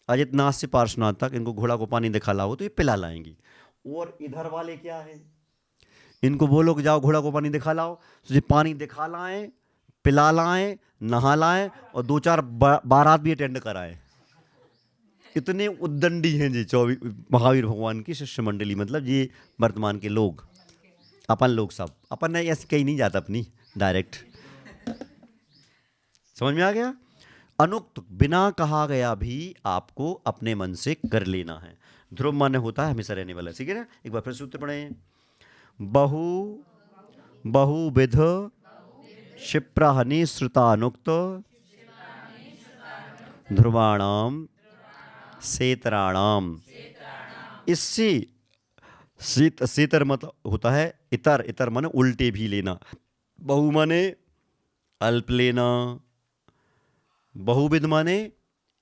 अजितनाथ से पार्श्वनाथ तक इनको घोड़ा को पानी दिखा लाओ तो ये पिला लाएंगी। और इधर वाले क्या है, इनको बोलो कि जाओ घोड़ा को पानी दिखा लाओ, तो ये पानी दिखा लाएं, पिला लाएं, नहा लाएं और 2-4 बारात भी अटेंड कराएं। इतने उद्दंडी हैं जी 24 महावीर भगवान की शिष्य मंडली, मतलब ये वर्तमान के लोग, अपन लोग सब, अपन ने ऐसे कहीं नहीं जाता अपनी डायरेक्ट। समझ में आ गया? अनुक्त बिना कहा गया भी आपको अपने मन से कर लेना है। ध्रुव माने होता है हमेशा रहने वाला, ठीक है ना? एक बार फिर सूत्र पढ़े। बहु बहुविध क्षिप्रहनि श्रुतानुक्त ध्रुवाणाम सेतराणाम। इससे सेतर मत होता है इतर, इतर माने उल्टे भी लेना, बहु माने अल्प लेना, बहुविध माने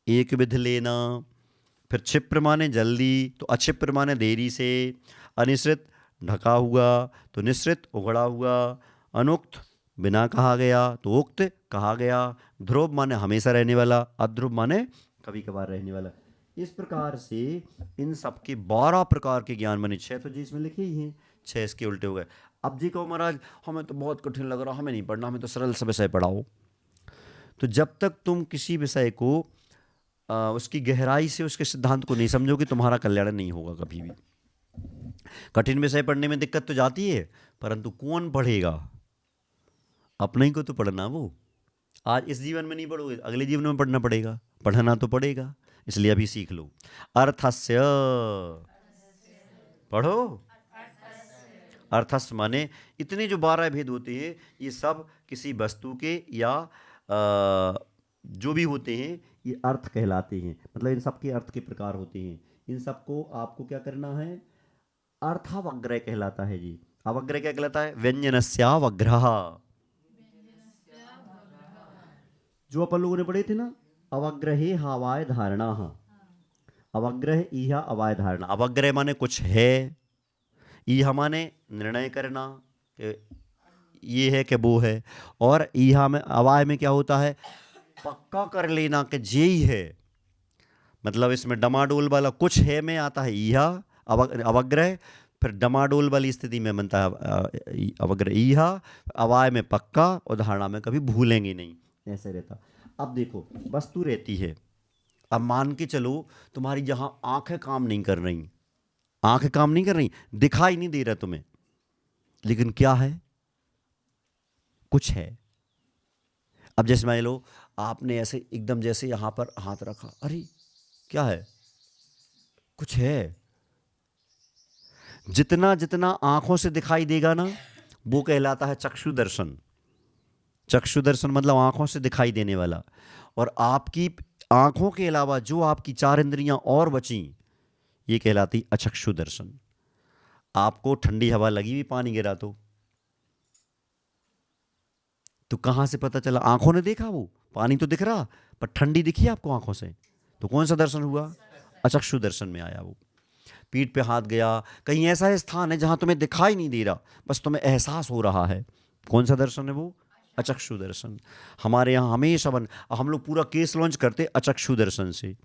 एक विध लेना, फिर क्षिप्र माने जल्दी तो अक्षिप्र माने देरी से, अनिश्रित ढका हुआ तो निश्रित उगड़ा हुआ, अनुक्त बिना कहा गया तो उक्त कहा गया, ध्रुव माने हमेशा रहने वाला, अध्रुव माने कभी कभार रहने वाला। इस प्रकार से इन सब के 12 प्रकार के ज्ञान बने। 6 तो जी इसमें लिखे ही हैं, 6 इसके उल्टे हो गए। अब जी कहो महाराज हमें तो बहुत कठिन लग रहा, हमें नहीं पढ़ना, हमें तो सरल सा विषय पढ़ाओ। तो जब तक तुम किसी विषय को उसकी गहराई से उसके सिद्धांत को नहीं समझोगे, तुम्हारा कल्याण नहीं होगा कभी भी। कठिन विषय पढ़ने में दिक्कत तो जाती है, परंतु कौन पढ़ेगा? अपने ही को तो पढ़ना। वो आज इस जीवन में नहीं पढ़ोगे, अगले जीवन में पढ़ना पड़ेगा, पढ़ना तो पड़ेगा, इसलिए अभी सीख लो। अर्थस्य पढ़ो, अर्थस्य माने इतने जो 12 भेद होते हैं, ये सब किसी वस्तु के या जो भी होते हैं ये अर्थ कहलाते हैं, मतलब इन सब के अर्थ के प्रकार होते हैं। इन सबको आपको क्या करना है? अर्थावग्रह कहलाता है जी। अवग्रह क्या कहलाता है? व्यंजनस्यावग्रह। जो अपन लोगों ने पढ़े थे ना, अवग्रहे हवाय धारणा। अवग्रह इहा अवाय धारणा। अवग्रह माने कुछ है, इहा माने निर्णय करना कि ये है कि वो है, और इहा में अवाय में क्या होता है? पक्का कर लेना कि जे ही है, मतलब इसमें डमाडोल वाला कुछ है में आता है इहा अवग्रह, फिर डमाडोल वाली स्थिति में बनता है अवग्रह इहा, अवाय में पक्का और धारणा में कभी भूलेंगे नहीं, ऐसे रहता। अब देखो वस्तु रहती है, अब मान के चलो तुम्हारी जहां आंखें काम नहीं कर रही, आंखें काम नहीं कर रही, दिखाई नहीं दे रहा तुम्हें, लेकिन क्या है? कुछ है। अब जैसे मान लो आपने ऐसे एकदम जैसे यहां पर हाथ रखा, अरे क्या है? कुछ है। जितना जितना आंखों से दिखाई देगा ना, वो कहलाता है चक्षु दर्शन। चक्षु दर्शन मतलब आंखों से दिखाई देने वाला। और आपकी आंखों के अलावा जो आपकी 4 इंद्रियां और बची, ये कहलाती अचक्षु दर्शन। आपको ठंडी हवा लगी हुई, पानी गिरा तो कहां से पता चला? आंखों ने देखा, वो पानी तो दिख रहा पर ठंडी दिखी आपको आंखों से, तो कौन सा दर्शन हुआ? अचक्षु दर्शन में आया वो। पीठ पे हाथ गया, कहीं ऐसा स्थान है जहां तुम्हें दिखाई नहीं दे रहा, बस तुम्हें एहसास हो रहा है, कौन सा दर्शन है वो? अचक्षु दर्शन। हमारे यहाँ हमेशा हम लोग पूरा केस लॉन्च करते अचक्षु दर्शन से,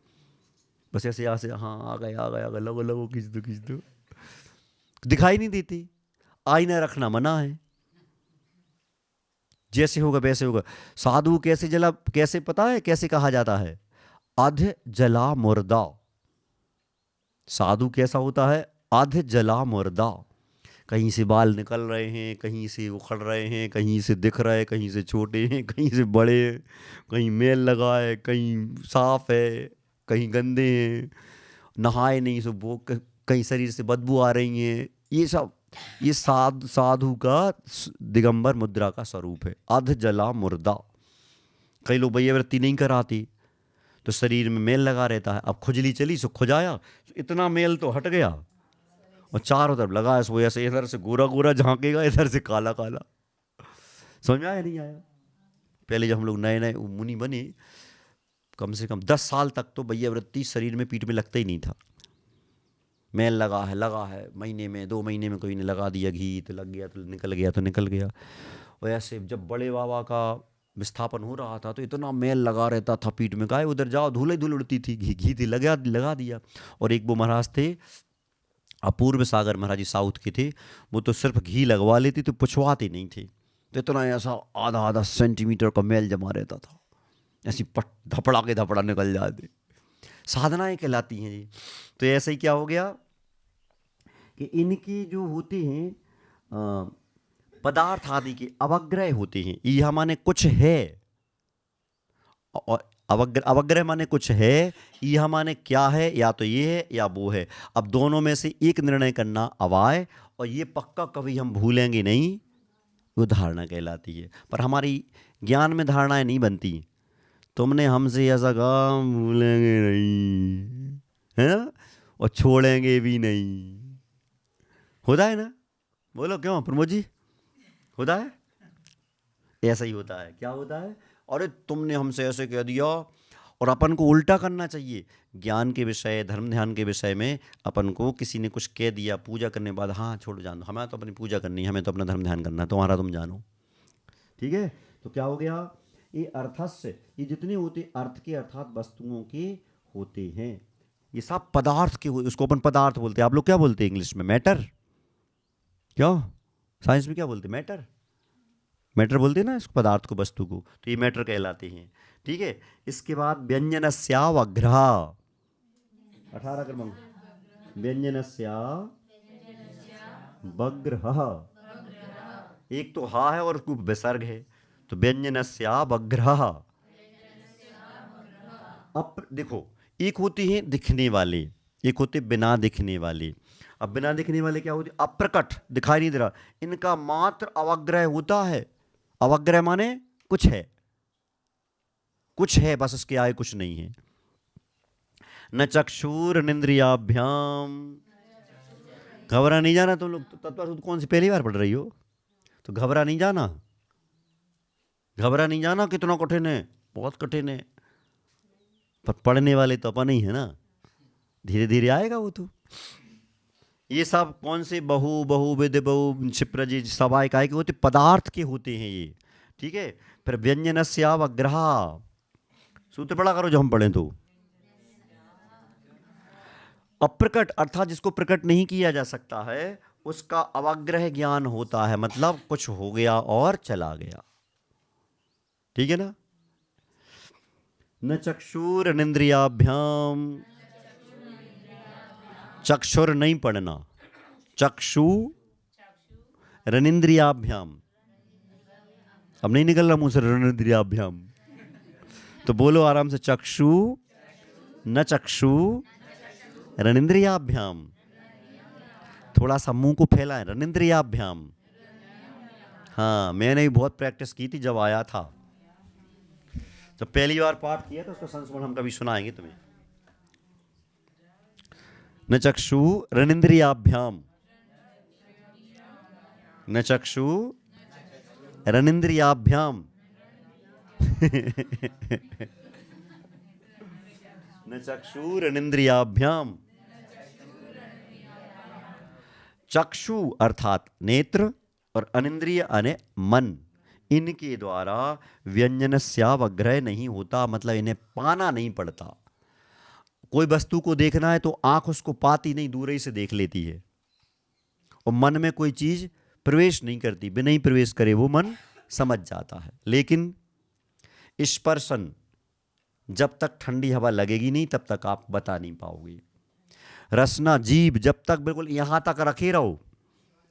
बस ऐसे यहाँ से, हाँ आ गया आ गया आ गया, लगो लगो खींच दो, दिखाई नहीं देती। आईना रखना मना है, जैसे होगा वैसे होगा। साधु कैसे जला, कैसे पता है कैसे कहा जाता है? अध जला मुर्दा। साधु कैसा होता है? अध जला मुर्दा। कहीं से बाल निकल रहे हैं, कहीं से उखड़ रहे हैं, कहीं से दिख रहे हैं, कहीं से छोटे हैं, कहीं से बड़े हैं, कहीं मेल लगा है, कहीं साफ है, कहीं गंदे हैं, नहाए नहीं सो वो कहीं शरीर से बदबू आ रही है। ये सब ये साधु का दिगंबर मुद्रा का स्वरूप है, अध जला मुर्दा। कई लोग वैयावृत्ति नहीं कराती तो शरीर में मेल लगा रहता है, अब खुजली चली सो खुजाया, इतना मेल तो हट गया, और चारों तरफ लगा है सो, ऐसे इधर से गोरा गोरा झांकेगा, इधर से काला काला। समझ में आया नहीं आया? पहले जब हम लोग नए नए मुनि बने, कम से कम 10 साल तक तो वैयावृत्ति शरीर में पीठ में लगता ही नहीं था। मेल लगा है, महीने में 2 महीने में कोई ने लगा दिया घी तो लग गया, तो निकल गया तो निकल गया। और ऐसे जब बड़े बाबा का विस्थापन हो रहा था तो इतना मैल लगा रहता था पीठ में, कहा उधर जाओ, धूल ही धूल उड़ती थी, घी घी थी, लगा दिया। और एक वो महाराज थे अपूर्व सागर महाराज जी, साउथ के थे, वो तो सिर्फ घी लगवा लेते तो पुछवाते नहीं थे, तो इतना ऐसा आधा आधा सेंटीमीटर का मैल जमा रहता था, ऐसी पट धपड़ा के धपड़ा निकल जाते। साधनाएं कहलाती हैं जी। तो ऐसे ही क्या हो गया कि इनकी जो होते हैं पदार्थ आदि के अवग्रह होते हैं। यह माने कुछ है, और अवग्रह माने कुछ है, यह माने क्या है, या तो ये है या वो है। अब दोनों में से एक निर्णय करना अवाय, और ये पक्का कभी हम भूलेंगे नहीं, वो धारणा कहलाती है। पर हमारी ज्ञान में धारणाएं नहीं बनती। तुमने हमसे ऐसा काम भूलेंगे नहीं, है ना, और छोड़ेंगे भी नहीं। होता है ना, बोलो क्यों प्रमोद जी, होता है? ऐसा ही होता है। क्या होता है? अरे तुमने हमसे ऐसे कह दिया, और अपन को उल्टा करना चाहिए। ज्ञान के विषय, धर्म ध्यान के विषय में अपन को किसी ने कुछ कह दिया, पूजा करने के बाद, हाँ छोड़ो जान दो, हमें तो अपनी पूजा करनी है, हमें तो अपना धर्म ध्यान करना है, तुम्हारा तुम जानो। ठीक है, तो क्या हो गया, ये अर्थस्य, ये जितने होते अर्थ के अर्थात वस्तुओं के होते हैं, ये सब पदार्थ के, उसको अपन पदार्थ बोलते हैं। आप लोग क्या बोलते हैं इंग्लिश में? मैटर। क्यों साइंस में क्या बोलते हैं? मैटर। मैटर बोलते हैं ना इसको, पदार्थ को, वस्तु को, तो ये मैटर कहलाते हैं। ठीक है, इसके बाद व्यंजनस्यावग्रह, 18 क्रमांक, व्यंजनस्या वग्रह, एक तो हा है और उसको विसर्ग है, तो व्यंजनस्या वग्रह। अब देखो, एक होते हैं दिखने वाले, एक होते बिना दिखने वाले। अब बिना दिखने वाले क्या होते? अप्रकट, दिखाई नहीं दे रहा, इनका मात्र अवग्रह होता है। अवग्रह माने कुछ है, कुछ है बस, इसके आगे कुछ नहीं है। न चक्षुर निंद्रियाभ्याम, घबरा नहीं जाना तुम लोग, तत्व कौन सी पहली बार पढ़ रही हो, तो घबरा नहीं जाना, घबरा नहीं जाना। कितना कठिन है, बहुत कठिन है, पर पढ़ने वाले तो अपन ही है ना, धीरे धीरे आएगा वो तो। ये सब कौन से बहु बहु विद बहु क्षिप्रज सवाय काय के होते? पदार्थ के होते हैं ये। ठीक है, फिर व्यंजनस्यावग्रह, सूत्र पढ़ा करो जो हम पढ़ें तो। अप्रकट अर्थात जिसको प्रकट नहीं किया जा सकता है, उसका अवग्रह ज्ञान होता है, मतलब कुछ हो गया और चला गया। ठीक है ना। न चक्षुर निंद्रियाभ्याम, चक्षुर नहीं पढ़ना, चक्षु रनिंद्रियाभ्याम, अब नहीं निकल रहा मुंह से रनिंद्रियाभ्याम, तो बोलो आराम से, चक्षु न चक्षु रनिंद्रियाभ्याम, थोड़ा सा मुंह को फैलाएं, रनिंद्रियाभ्याम। हाँ, मैंने भी बहुत प्रैक्टिस की थी जब आया था, तो पहली बार पाठ किया तो उसका संस्मरण हम कभी सुनाएंगे तुम्हें। न चक्षु रनिंद्रियाभ्याम, न चक्षु रनिंद्रियाभ्याम न चक्षु रनिंद्रियाभ्याम। चक्षु अर्थात नेत्र, और अनिंद्रिय अने मन, इनके द्वारा व्यंजनस्यावग्रह नहीं होता, मतलब इन्हें पाना नहीं पड़ता। कोई वस्तु को देखना है तो आंख उसको पाती नहीं, दूर ही से देख लेती है, और मन में कोई चीज प्रवेश नहीं करती, बिना ही प्रवेश करे वो मन समझ जाता है। लेकिन स्पर्शन, जब तक ठंडी हवा लगेगी नहीं तब तक आप बता नहीं पाओगे। रसना, जीभ, जब तक बिल्कुल यहां तक रखे रहो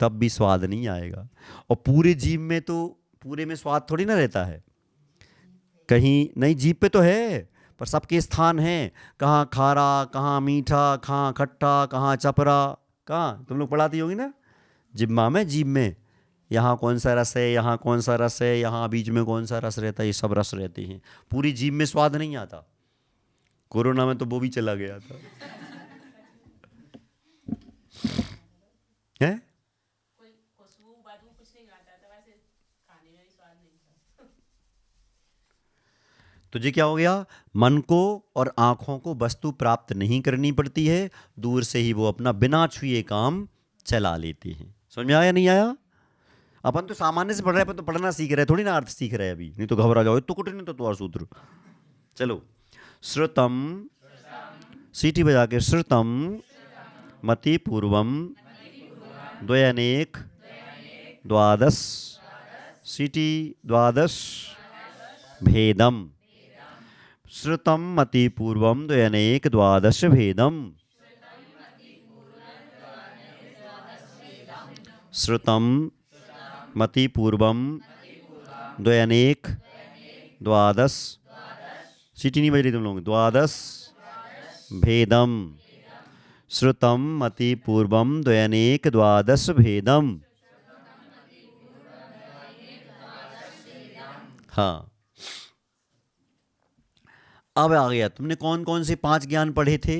तब भी स्वाद नहीं आएगा। और पूरे जीभ में तो, पूरे में स्वाद थोड़ी ना रहता है, कहीं नहीं, जीभ पे तो है पर सबके स्थान हैं, कहाँ खारा, कहाँ मीठा, कहाँ खट्टा, कहाँ चपरा, कहाँ तुम लोग पढ़ाती होगी ना जिम्मा में, जीभ में, यहाँ कौन सा रस है, यहाँ कौन सा रस है, यहाँ बीच में कौन सा रस रहता है, ये सब रस रहते हैं। पूरी जीभ में स्वाद नहीं आता। कोरोना में तो वो भी चला गया था है? तो जी क्या हो गया, मन को और आंखों को वस्तु प्राप्त नहीं करनी पड़ती है, दूर से ही वो अपना बिना छुए काम चला लेते हैं। समझ में आया नहीं आया? अपन तो सामान्य से पढ़ रहे हैं, अपन तो पढ़ना सीख रहे हैं, थोड़ी ना अर्थ सीख रहे हैं अभी, नहीं तो घबरा जाओ, तो कुछ नहीं तो तुम्हारा सूत्र। चलो, श्रुतम, सीटी बजा के, श्रुतम मति पूर्वम द्वयनेक द्वादश, सीटी द्वादश भेदम, श्रुतम मति पूर्वम द्वयनेक द्वादश भेदम, श्रुतम मति पूर्वम द्वयनेक द्वादश, सीटी नहीं बज रही तुम लोग, द्वादश भेदम, श्रुतम मति पूर्वम द्वयनेक द्वादश भेदम। हाँ, अब आ गया, तुमने कौन कौन से 5 ज्ञान पढ़े थे?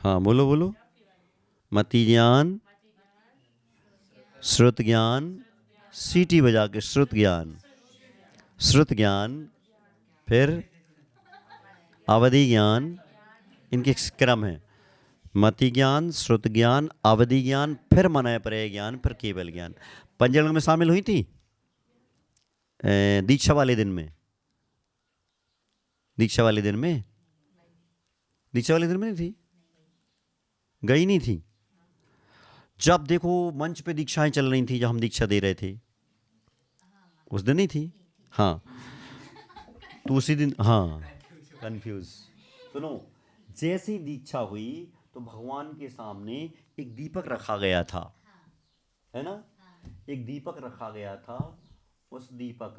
हाँ बोलो बोलो। मति ज्ञान, श्रुत ज्ञान, सीटी बजा के, श्रुत ज्ञान, श्रुत ज्ञान, फिर अवधि ज्ञान, इनके क्रम है, मति ज्ञान, श्रुत ज्ञान, अवधि ज्ञान, फिर मनय पर्याय ज्ञान, फिर केवल ज्ञान। पंचगण में शामिल हुई थी दीक्षा वाले दिन में? दीक्षा वाले दिन में, दीक्षा वाले दिन में नहीं थी, गई नहीं थी। जब देखो मंच पे दीक्षाएं चल रही थी, जब हम दीक्षा दे रहे थे, उस दिन नहीं थी? हाँ, तो उसी दिन, हाँ कंफ्यूज। सुनो, जैसी दीक्षा हुई तो भगवान के सामने एक दीपक रखा गया था, है ना? एक दीपक रखा गया था, उस दीपक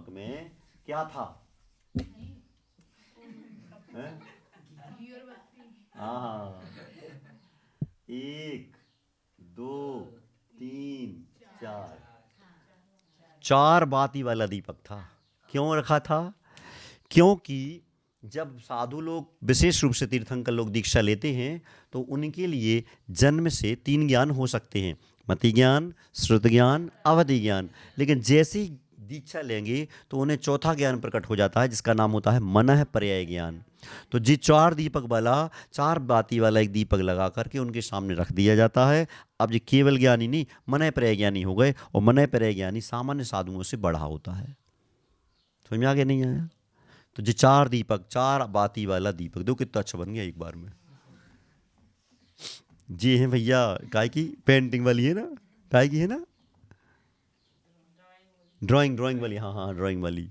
में क्या था? हाँ, 1 2 3 4, 4 बाती वाला दीपक था। क्यों रखा था? क्योंकि जब साधु लोग, विशेष रूप से तीर्थंकर लोग दीक्षा लेते हैं तो उनके लिए जन्म से 3 ज्ञान हो सकते हैं, मति ज्ञान, श्रुत ज्ञान, अवधि ज्ञान। लेकिन जैसे ही दीक्षा लेंगे तो उन्हें चौथा ज्ञान प्रकट हो जाता है, जिसका नाम होता है मनः पर्याय ज्ञान। तो जी 4 दीपक वाला, 4 बाती वाला एक दीपक लगा करके उनके सामने रख दिया जाता है। अब ये केवल ज्ञानी नहीं, मनः पर्याय ज्ञानी हो गए, और मनः पर्याय ज्ञानी सामान्य साधुओं से बड़ा होता है। समझ में आगे नहीं आया? तो जी 4 दीपक, 4 बाती वाला दीपक, देखो कितना अच्छा बन गया एक बार में। जी हैं भैया, काय की पेंटिंग वाली है ना, काय की है ना, ड्राइंग वाली, हाँ हाँ ड्राइंग वाली,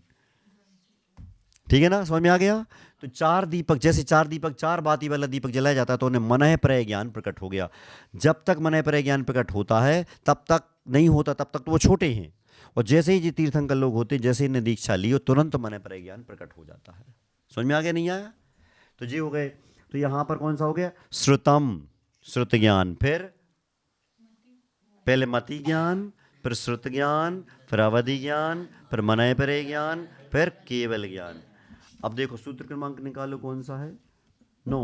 ठीक है ना, समझ में आ गया? तो 4 दीपक, जैसे 4 दीपक, 4 बाती वाला दीपक जलाया जाता है तो उन्हें मनः पर्याय ज्ञान प्रकट हो गया। जब तक मनः पर्याय ज्ञान प्रकट होता है तब तक नहीं होता, तब तक तो वो छोटे हैं। और जैसे ही जी तीर्थंकर लोग होते, जैसे इन्हें दीक्षा ली, तुरंत मनः पर्याय ज्ञान प्रकट हो जाता है। समझ में आ गया नहीं आया? तो जी हो गए। तो यहां पर कौन सा हो गया? श्रुतम, श्रुत ज्ञान, फिर पहले मति ज्ञान, फिर श्रुत ज्ञान, फिर अवधि ज्ञान, फिर मनय पर्याय ज्ञान, फिर केवल ज्ञान। अब देखो सूत्र क्रमांक निकालो, कौन सा है? 9,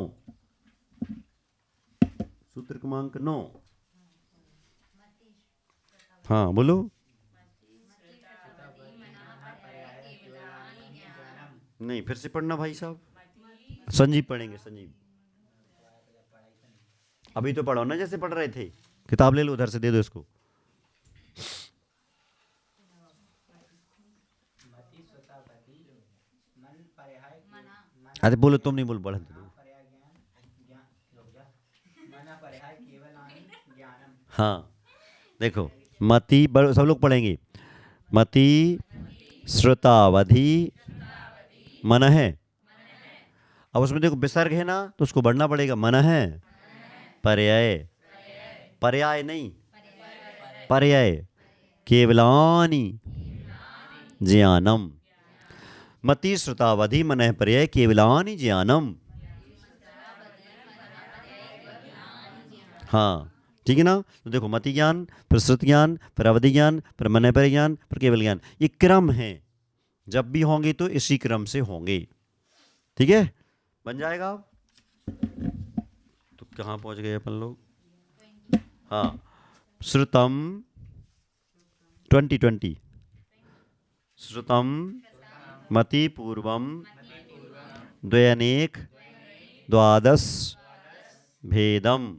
सूत्र क्रमांक 9। हाँ बोलो। नहीं, फिर से पढ़ना भाई साहब। संजीव पढ़ेंगे, संजीव। अभी तो पढ़ो ना जैसे पढ़ रहे थे। किताब ले लो उधर से, दे दो इसको। अरे बोलो, तुम नहीं बोल, बढ़ दो। हाँ देखो, मति, सब लोग पढ़ेंगे। मति, श्रुतावधि, मन है। अब उसमें देखो विसर्ग है ना, तो उसको बढ़ना पड़ेगा, मन है पर्याय, पर्याय नहीं, पर्याय, केवलानि ज्ञानम, मति श्रुतावधि मनः पर्याय केवलानि ज्ञानम। हाँ ठीक है ना? तो देखो, मति ज्ञान, फिर श्रुत ज्ञान, फिर अवधि ज्ञान, फिर मनः पर्याय ज्ञान, फिर केवल ज्ञान, ये क्रम है। जब भी होंगे तो इसी क्रम से होंगे, ठीक है? बन जाएगा। तो कहाँ पहुंच गए अपन लोग? हाँ, श्रुतम 20 श्रुतम मति पूर्वम द्वयनेक द्वादश भेदम।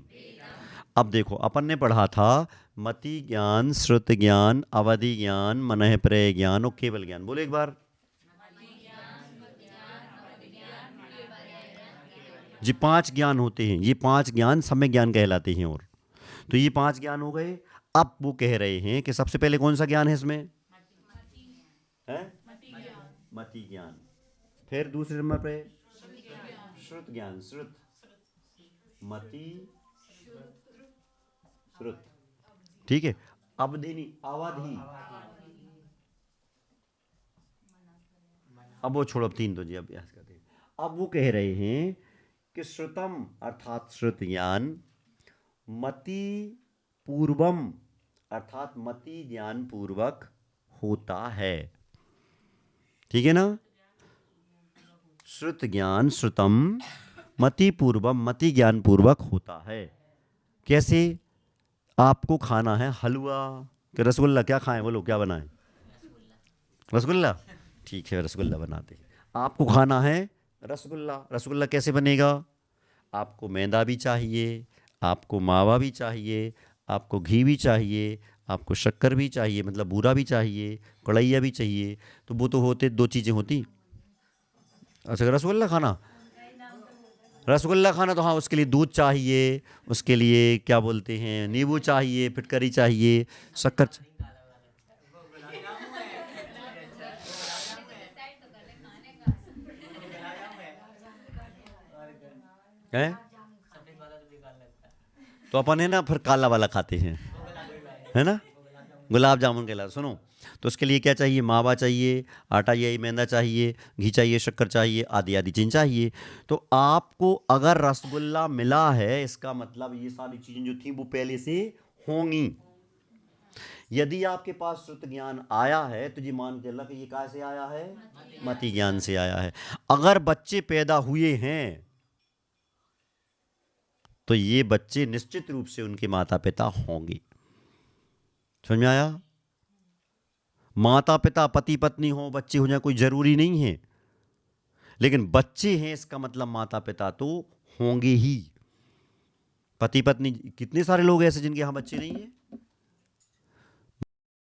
अब देखो अपन ने पढ़ा था मति ज्ञान, श्रुत ज्ञान, अवधि ज्ञान, मनः प्रत्यय ज्ञान और केवल ज्ञान। बोलो एक बार। जी 5 ज्ञान होते हैं, ये 5 ज्ञान सम्यक ज्ञान कहलाते हैं। और तो ये 5 ज्ञान हो गए। अब वो कह रहे हैं कि सबसे पहले कौन सा ज्ञान है इसमें है? मति ज्ञान। फिर दूसरे नंबर पे श्रुत ज्ञान, श्रुत, मति, श्रुत, ठीक है। अवधि नहीं, अवधि। अब वो छोड़ो, अब 3 तो जी अभ्यास करते हैं। अब वो कह रहे हैं कि श्रुतम अर्थात श्रुत ज्ञान, मति पूर्वम अर्थात मति ज्ञान पूर्वक होता है, ठीक है ना। श्रुत ज्ञान श्रुतम मति पूर्वम मति ज्ञान पूर्वक होता है। कैसे? आपको खाना है हलवा कि रसगुल्ला, क्या खाएं बोलो, क्या बनाएं? रसगुल्ला, ठीक है रसगुल्ला बनाते हैं। आपको खाना है रसगुल्ला। रसगुल्ला कैसे बनेगा? आपको मैदा भी चाहिए, आपको मावा भी चाहिए, आपको घी भी चाहिए, आपको शक्कर भी चाहिए, मतलब बूरा भी चाहिए, कढ़ैया भी चाहिए। तो वो तो होते 2 चीज़ें होती। अच्छा रसगुल्ला खाना, रसगुल्ला खाना तो हाँ, उसके लिए दूध चाहिए, उसके लिए क्या बोलते हैं नींबू चाहिए, फिटकरी चाहिए, शक्कर है। तो अपन है ना फिर काला वाला खाते हैं, है ना, गुलाब जामुन के अलावा। सुनो, तो उसके लिए क्या चाहिए? मावा चाहिए, आटा चाहिए, मैदा चाहिए, घी चाहिए, शक्कर चाहिए, आदि आदि चीज़ चाहिए। तो आपको अगर रसगुल्ला मिला है, इसका मतलब ये सारी चीज़ें जो थी वो पहले से होंगी। यदि आपके पास श्रुत ज्ञान आया है तो जी मान के कि ये कैसे आया है? मति ज्ञान से आया है। अगर बच्चे पैदा हुए हैं तो ये बच्चे निश्चित रूप से उनके माता पिता होंगे। समझ में आया? माता पिता पति पत्नी हो, बच्चे हो जाए, कोई जरूरी नहीं है, लेकिन बच्चे हैं इसका मतलब माता पिता तो होंगे ही। पति पत्नी, कितने सारे लोग ऐसे जिनके यहाँ बच्चे नहीं है?